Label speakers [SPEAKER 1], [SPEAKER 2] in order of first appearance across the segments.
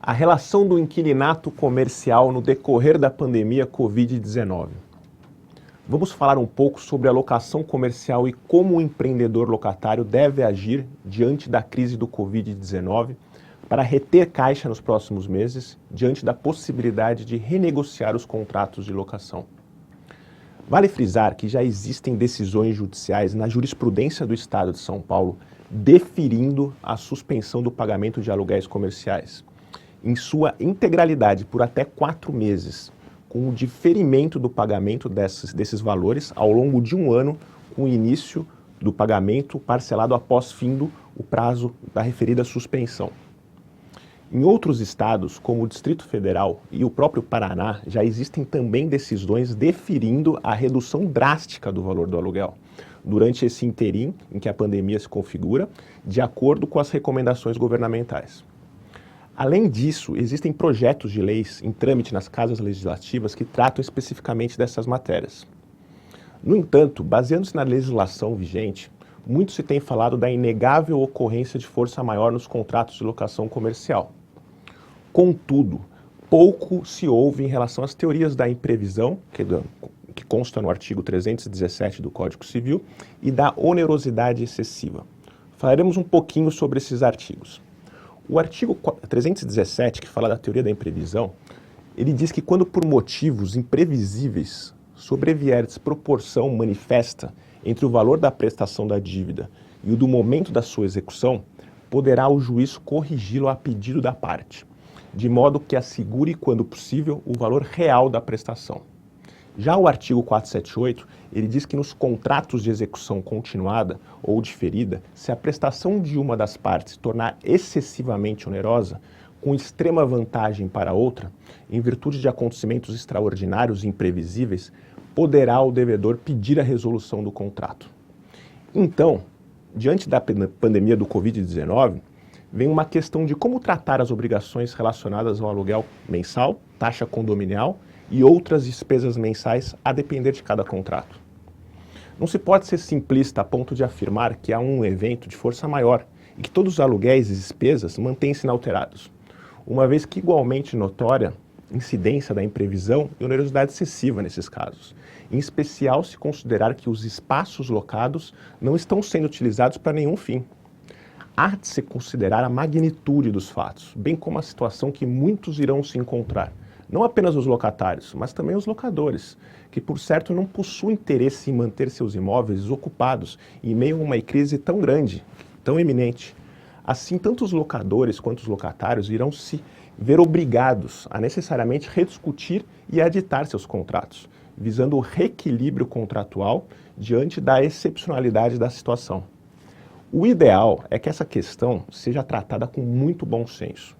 [SPEAKER 1] A relação do inquilinato comercial no decorrer da pandemia Covid-19. Vamos falar um pouco sobre a locação comercial e como o empreendedor locatário deve agir diante da crise do Covid-19 para reter caixa nos próximos meses, diante da possibilidade de renegociar os contratos de locação. Vale frisar que já existem decisões judiciais na jurisprudência do Estado de São Paulo deferindo a suspensão do pagamento de aluguéis comerciais, em sua integralidade por até 4 meses, com o diferimento do pagamento desses valores ao longo de um ano, com o início do pagamento parcelado após findo o prazo da referida suspensão. Em outros estados, como o Distrito Federal e o próprio Paraná, já existem também decisões deferindo a redução drástica do valor do aluguel, durante esse interim em que a pandemia se configura, de acordo com as recomendações governamentais. Além disso, existem projetos de leis em trâmite nas casas legislativas que tratam especificamente dessas matérias. No entanto, baseando-se na legislação vigente, muito se tem falado da inegável ocorrência de força maior nos contratos de locação comercial. Contudo, pouco se ouve em relação às teorias da imprevisão, que consta no artigo 317 do Código Civil, e da onerosidade excessiva. Falaremos um pouquinho sobre esses artigos. O artigo 317, que fala da teoria da imprevisão, ele diz que quando por motivos imprevisíveis sobrevier desproporção manifesta entre o valor da prestação da dívida e o do momento da sua execução, poderá o juiz corrigi-lo a pedido da parte, de modo que assegure, quando possível, o valor real da prestação. Já o artigo 478, ele diz que nos contratos de execução continuada ou diferida, se a prestação de uma das partes tornar excessivamente onerosa, com extrema vantagem para a outra, em virtude de acontecimentos extraordinários e imprevisíveis, poderá o devedor pedir a resolução do contrato. Então, diante da pandemia do Covid-19, vem uma questão de como tratar as obrigações relacionadas ao aluguel mensal, taxa condominial e outras despesas mensais a depender de cada contrato. Não se pode ser simplista a ponto de afirmar que há um evento de força maior e que todos os aluguéis e despesas mantêm-se inalterados, uma vez que igualmente notória incidência da imprevisão e onerosidade excessiva nesses casos, em especial se considerar que os espaços locados não estão sendo utilizados para nenhum fim. Há de se considerar a magnitude dos fatos, bem como a situação que muitos irão se encontrar, não apenas os locatários, mas também os locadores, que por certo não possuem interesse em manter seus imóveis ocupados em meio a uma crise tão grande, tão iminente. Assim, tanto os locadores quanto os locatários irão se ver obrigados a necessariamente rediscutir e aditar seus contratos, visando o reequilíbrio contratual diante da excepcionalidade da situação. O ideal é que essa questão seja tratada com muito bom senso.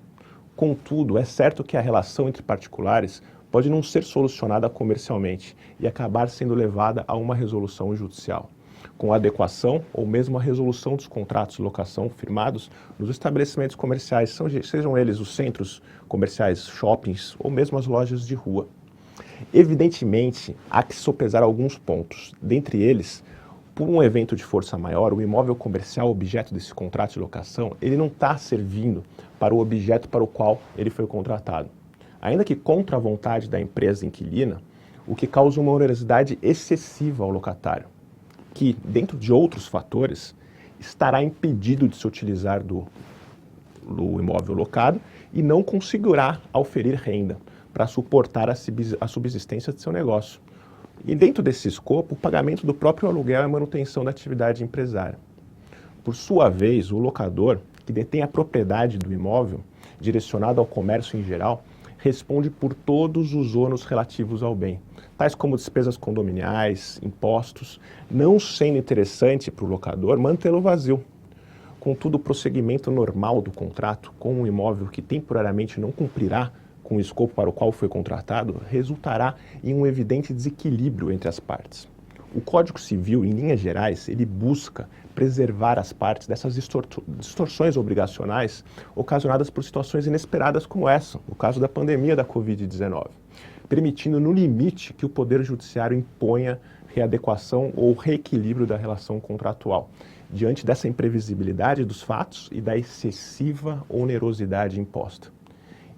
[SPEAKER 1] Contudo, é certo que a relação entre particulares pode não ser solucionada comercialmente e acabar sendo levada a uma resolução judicial, com adequação ou mesmo a resolução dos contratos de locação firmados nos estabelecimentos comerciais, sejam eles os centros comerciais, shoppings ou mesmo as lojas de rua. Evidentemente, há que sopesar alguns pontos, dentre eles, por um evento de força maior, o imóvel comercial objeto desse contrato de locação, ele não está servindo para o objeto para o qual ele foi contratado. Ainda que contra a vontade da empresa inquilina, o que causa uma onerosidade excessiva ao locatário, que, dentro de outros fatores, estará impedido de se utilizar do imóvel locado e não conseguirá auferir renda para suportar a subsistência de seu negócio. E dentro desse escopo, o pagamento do próprio aluguel é a manutenção da atividade empresária. Por sua vez, o locador, que detém a propriedade do imóvel, direcionado ao comércio em geral, responde por todos os ônus relativos ao bem, tais como despesas condominiais, impostos, não sendo interessante para o locador mantê-lo vazio. Contudo, o prosseguimento normal do contrato com um imóvel que temporariamente não cumprirá com o escopo para o qual foi contratado, resultará em um evidente desequilíbrio entre as partes. O Código Civil, em linhas gerais, ele busca preservar as partes dessas distorções obrigacionais ocasionadas por situações inesperadas como essa, o caso da pandemia da Covid-19, permitindo, no limite, que o Poder Judiciário imponha readequação ou reequilíbrio da relação contratual, diante dessa imprevisibilidade dos fatos e da excessiva onerosidade imposta.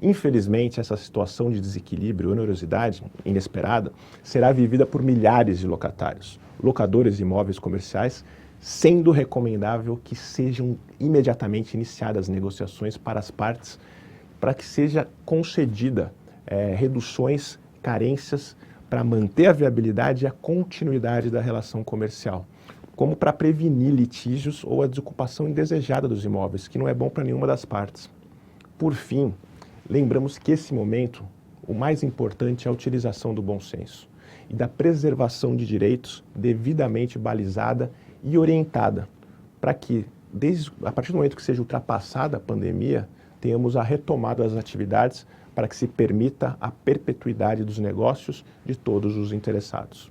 [SPEAKER 1] Infelizmente, essa situação de desequilíbrio, onerosidade inesperada, será vivida por milhares de locatários, locadores de imóveis comerciais, sendo recomendável que sejam imediatamente iniciadas negociações para as partes, para que seja concedida reduções, carências, para manter a viabilidade e a continuidade da relação comercial, como para prevenir litígios ou a desocupação indesejada dos imóveis, que não é bom para nenhuma das partes. Por fim, lembramos que esse momento, o mais importante é a utilização do bom senso e da preservação de direitos devidamente balizada e orientada, para que, a partir do momento que seja ultrapassada a pandemia, tenhamos a retomada das atividades para que se permita a perpetuidade dos negócios de todos os interessados.